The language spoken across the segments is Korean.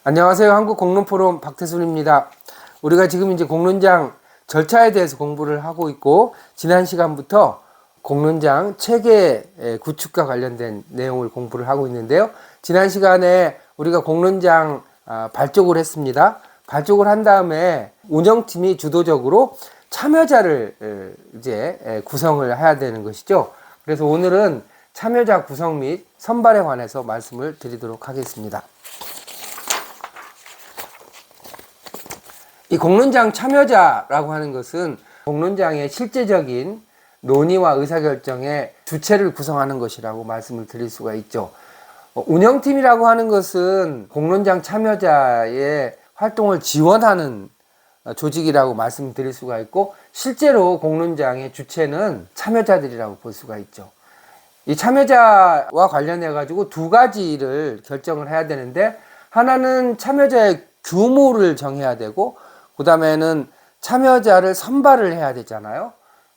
안녕하세요. 한국공론포럼 박태순입니다. 우리가 지금 이제 공론장 절차에 대해서 공부를 하고 있고, 지난 시간부터 공론장 체계 구축과 관련된 내용을 공부를 하고 있는데요. 지난 시간에 우리가 공론장 발족을 했습니다. 발족을 한 다음에 운영팀이 주도적으로 참여자를 이제 구성을 해야 되는 것이죠. 그래서 오늘은 참여자 구성 및 선발에 관해서 말씀을 드리도록 하겠습니다. 이 공론장 참여자라고 하는 것은 공론장의 실제적인 논의와 의사결정의 주체를 구성하는 것이라고 말씀을 드릴 수가 있죠. 운영팀이라고 하는 것은 공론장 참여자의 활동을 지원하는 조직이라고 말씀드릴 수가 있고, 실제로 공론장의 주체는 참여자들이라고 볼 수가 있죠. 이 참여자와 관련해 가지고 두 가지를 결정을 해야 되는데, 하나는 참여자의 규모를 정해야 되고, 그 다음에는 참여자를 선발을 해야 되잖아요.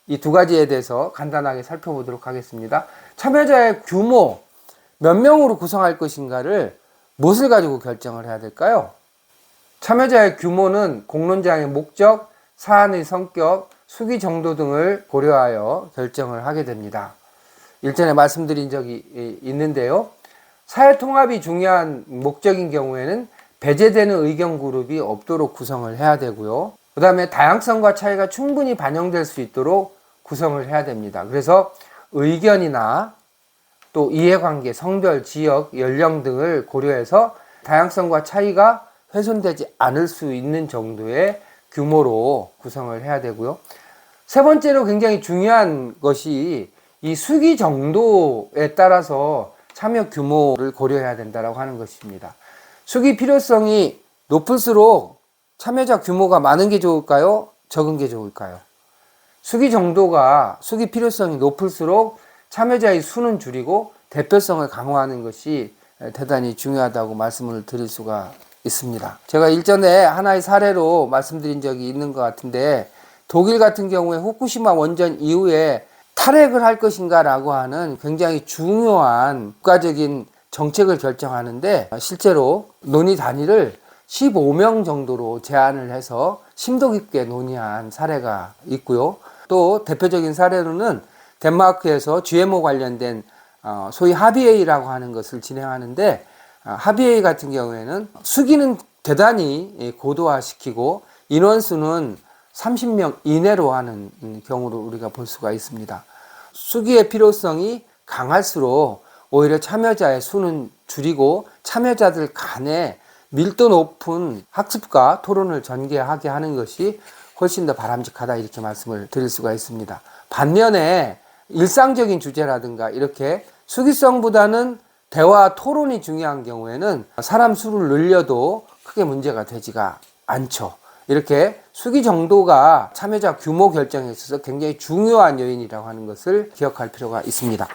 이 두 가지에 대해서 간단하게 살펴보도록 하겠습니다. 참여자의 규모, 몇 명으로 구성할 것인가를 무엇을 가지고 결정을 해야 될까요? 참여자의 규모는 공론장의 목적, 사안의 성격, 수기 정도 등을 고려하여 결정을 하게 됩니다. 일전에 말씀드린 적이 있는데요. 사회 통합이 중요한 목적인 경우에는 배제되는 의견 그룹이 없도록 구성을 해야 되고요. 그 다음에 다양성과 차이가 충분히 반영될 수 있도록 구성을 해야 됩니다. 그래서 의견이나 또 이해관계, 성별, 지역, 연령 등을 고려해서 다양성과 차이가 훼손되지 않을 수 있는 정도의 규모로 구성을 해야 되고요. 세 번째로 굉장히 중요한 것이 이 수기 정도에 따라서 참여 규모를 고려해야 된다고 하는 것입니다. 수기 필요성이 높을수록 참여자 규모가 많은 게 좋을까요? 적은 게 좋을까요? 수기 필요성이 높을수록 참여자의 수는 줄이고 대표성을 강화하는 것이 대단히 중요하다고 말씀을 드릴 수가 있습니다. 제가 일전에 하나의 사례로 말씀드린 적이 있는 것 같은데, 독일 같은 경우에 후쿠시마 원전 이후에 탈핵을 할 것인가 라고 하는 굉장히 중요한 국가적인 정책을 결정하는데, 실제로 논의 단위를 15명 정도로 제한을 해서 심도 깊게 논의한 사례가 있고요. 또 대표적인 사례로는 덴마크에서 GMO 관련된 소위 합의회의라고 하는 것을 진행하는데, 합의회의 같은 경우에는 수기는 대단히 고도화시키고 인원수는 30명 이내로 하는 경우를 우리가 볼 수가 있습니다. 수기의 필요성이 강할수록 오히려 참여자의 수는 줄이고 참여자들 간에 밀도 높은 학습과 토론을 전개하게 하는 것이 훨씬 더 바람직하다, 이렇게 말씀을 드릴 수가 있습니다. 반면에 일상적인 주제라든가 이렇게 수기성보다는 대화 토론이 중요한 경우에는 사람 수를 늘려도 크게 문제가 되지가 않죠. 이렇게 수기 정도가 참여자 규모 결정에 있어서 굉장히 중요한 요인이라고 하는 것을 기억할 필요가 있습니다.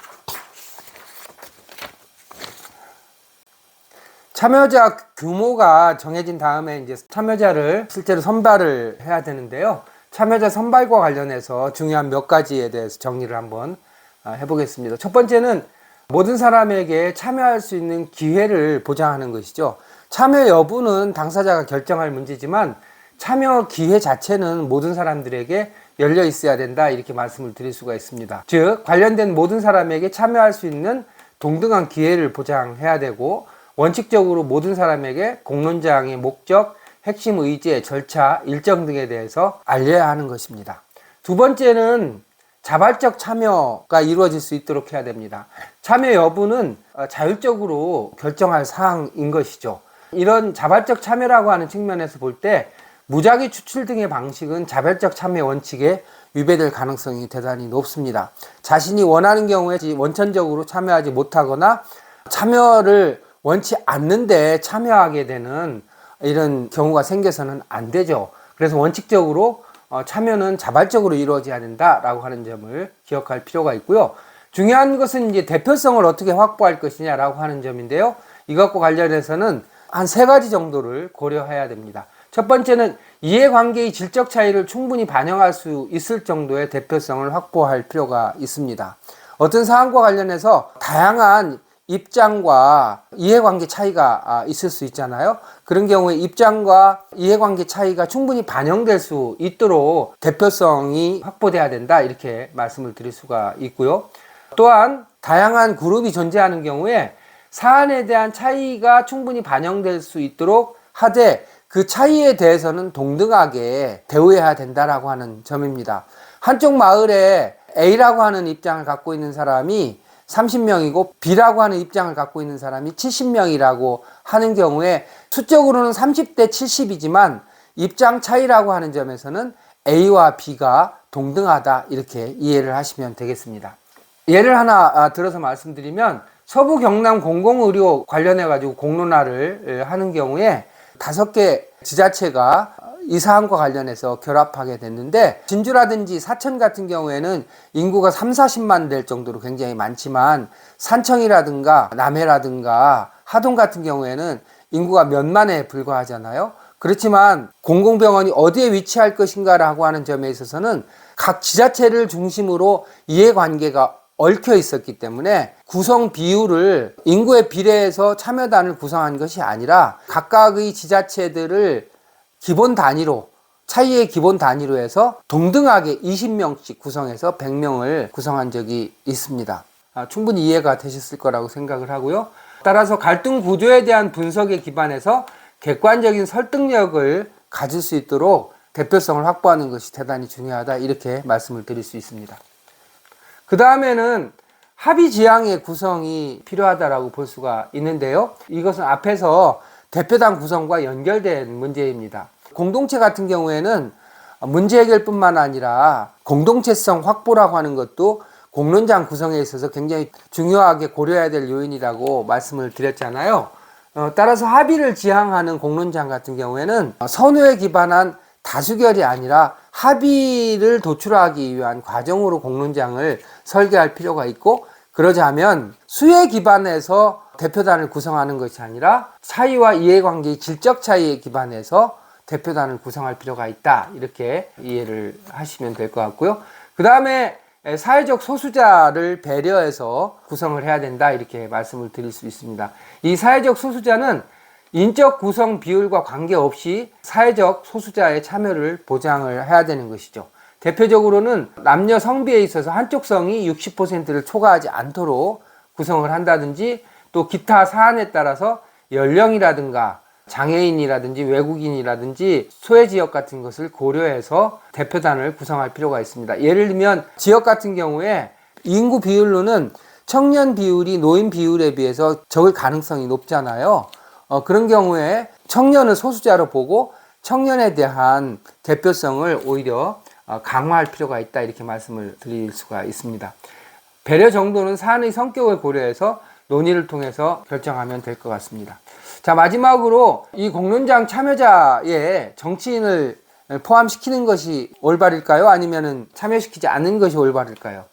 참여자 규모가 정해진 다음에 이제 참여자를 실제로 선발을 해야 되는데요. 참여자 선발과 관련해서 중요한 몇 가지에 대해서 정리를 한번 해보겠습니다. 첫 번째는 모든 사람에게 참여할 수 있는 기회를 보장하는 것이죠. 참여 여부는 당사자가 결정할 문제지만 참여 기회 자체는 모든 사람들에게 열려 있어야 된다, 이렇게 말씀을 드릴 수가 있습니다. 즉, 관련된 모든 사람에게 참여할 수 있는 동등한 기회를 보장해야 되고, 원칙적으로 모든 사람에게 공론장의 목적, 핵심 의제, 절차, 일정 등에 대해서 알려야 하는 것입니다. 두 번째는 자발적 참여가 이루어질 수 있도록 해야 됩니다. 참여 여부는 자율적으로 결정할 사항인 것이죠. 이런 자발적 참여라고 하는 측면에서 볼 때 무작위 추출 등의 방식은 자발적 참여 원칙에 위배될 가능성이 대단히 높습니다. 자신이 원하는 경우에 원천적으로 참여하지 못하거나 참여를 원치 않는데 참여하게 되는 이런 경우가 생겨서는 안 되죠. 그래서 원칙적으로 참여는 자발적으로 이루어져야 된다라고 하는 점을 기억할 필요가 있고요. 중요한 것은 이제 대표성을 어떻게 확보할 것이냐라고 하는 점인데요. 이것과 관련해서는 한 세 가지 정도를 고려해야 됩니다. 첫 번째는 이해관계의 질적 차이를 충분히 반영할 수 있을 정도의 대표성을 확보할 필요가 있습니다. 어떤 사안과 관련해서 다양한 입장과 이해관계 차이가 있을 수 있잖아요. 그런 경우에 입장과 이해관계 차이가 충분히 반영될 수 있도록 대표성이 확보돼야 된다, 이렇게 말씀을 드릴 수가 있고요. 또한 다양한 그룹이 존재하는 경우에 사안에 대한 차이가 충분히 반영될 수 있도록 하되 그 차이에 대해서는 동등하게 대우해야 된다라고 하는 점입니다. 한쪽 마을에 A라고 하는 입장을 갖고 있는 사람이 30명이고 B라고 하는 입장을 갖고 있는 사람이 70명이라고 하는 경우에 수적으로는 30대 70이지만 입장 차이라고 하는 점에서는 A와 B가 동등하다, 이렇게 이해를 하시면 되겠습니다. 예를 하나 들어서 말씀드리면 서부 경남 공공의료 관련해 가지고 공론화를 하는 경우에 5개 지자체가 이 사안과 관련해서 결합하게 됐는데, 진주라든지 사천 같은 경우에는 인구가 3, 40만 될 정도로 굉장히 많지만 산청이라든가 남해라든가 하동 같은 경우에는 인구가 몇만에 불과하잖아요. 그렇지만 공공병원이 어디에 위치할 것인가라고 하는 점에 있어서는 각 지자체를 중심으로 이해관계가 얽혀 있었기 때문에 구성 비율을 인구에 비례해서 참여단을 구성한 것이 아니라 각각의 지자체들을 기본 단위로, 차이의 기본 단위로 해서 동등하게 20명씩 구성해서 100명을 구성한 적이 있습니다. 충분히 이해가 되셨을 거라고 생각을 하고요. 따라서 갈등 구조에 대한 분석에 기반해서 객관적인 설득력을 가질 수 있도록 대표성을 확보하는 것이 대단히 중요하다, 이렇게 말씀을 드릴 수 있습니다. 그 다음에는 합의지향의 구성이 필요하다라고 볼 수가 있는데요. 이것은 앞에서 대표단 구성과 연결된 문제입니다. 공동체 같은 경우에는 문제 해결뿐만 아니라 공동체성 확보라고 하는 것도 공론장 구성에 있어서 굉장히 중요하게 고려해야 될 요인이라고 말씀을 드렸잖아요. 따라서 합의를 지향하는 공론장 같은 경우에는 선호에 기반한 다수결이 아니라 합의를 도출하기 위한 과정으로 공론장을 설계할 필요가 있고, 그러자면 수에 기반해서 대표단을 구성하는 것이 아니라 차이와 이해관계의 질적 차이에 기반해서 대표단을 구성할 필요가 있다, 이렇게 이해를 하시면 될 것 같고요. 그 다음에 사회적 소수자를 배려해서 구성을 해야 된다, 이렇게 말씀을 드릴 수 있습니다. 이 사회적 소수자는 인적 구성 비율과 관계없이 사회적 소수자의 참여를 보장을 해야 되는 것이죠. 대표적으로는 남녀 성비에 있어서 한쪽 성이 60%를 초과하지 않도록 구성을 한다든지, 또 기타 사안에 따라서 연령이라든가 장애인이라든지 외국인이라든지 소외지역 같은 것을 고려해서 대표단을 구성할 필요가 있습니다. 예를 들면 지역 같은 경우에 인구 비율로는 청년 비율이 노인 비율에 비해서 적을 가능성이 높잖아요. 그런 경우에 청년을 소수자로 보고 청년에 대한 대표성을 오히려 강화할 필요가 있다, 이렇게 말씀을 드릴 수가 있습니다. 배려 정도는 사안의 성격을 고려해서 논의를 통해서 결정하면 될 것 같습니다. 자, 마지막으로 이 공론장 참여자의 정치인을 포함시키는 것이 올바를까요? 아니면은 참여시키지 않는 것이 올바를까요?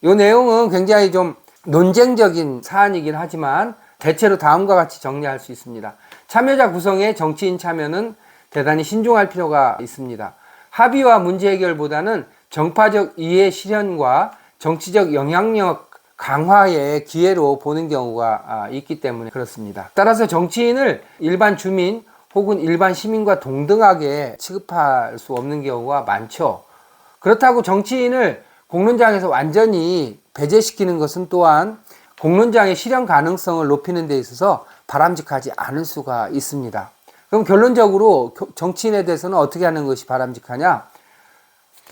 이 내용은 굉장히 좀 논쟁적인 사안이긴 하지만 대체로 다음과 같이 정리할 수 있습니다. 참여자 구성에 정치인 참여는 대단히 신중할 필요가 있습니다. 합의와 문제 해결보다는 정파적 이해 실현과 정치적 영향력 강화의 기회로 보는 경우가 있기 때문에 그렇습니다. 따라서 정치인을 일반 주민 혹은 일반 시민과 동등하게 취급할 수 없는 경우가 많죠. 그렇다고 정치인을 공론장에서 완전히 배제시키는 것은 또한 공론장의 실현 가능성을 높이는 데 있어서 바람직하지 않을 수가 있습니다. 그럼 결론적으로 정치인에 대해서는 어떻게 하는 것이 바람직하냐?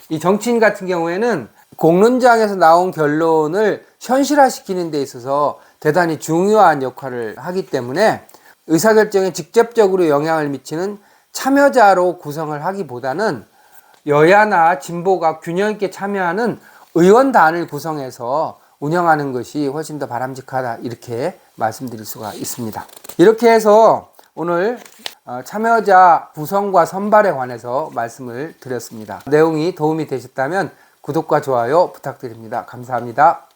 이 정치인 같은 경우에는 공론장에서 나온 결론을 현실화시키는 데 있어서 대단히 중요한 역할을 하기 때문에 의사결정에 직접적으로 영향을 미치는 참여자로 구성을 하기보다는 여야나 진보가 균형 있게 참여하는 의원단을 구성해서 운영하는 것이 훨씬 더 바람직하다, 이렇게 말씀드릴 수가 있습니다. 이렇게 해서 오늘 참여자 구성과 선발에 관해서 말씀을 드렸습니다. 내용이 도움이 되셨다면 구독과 좋아요 부탁드립니다. 감사합니다.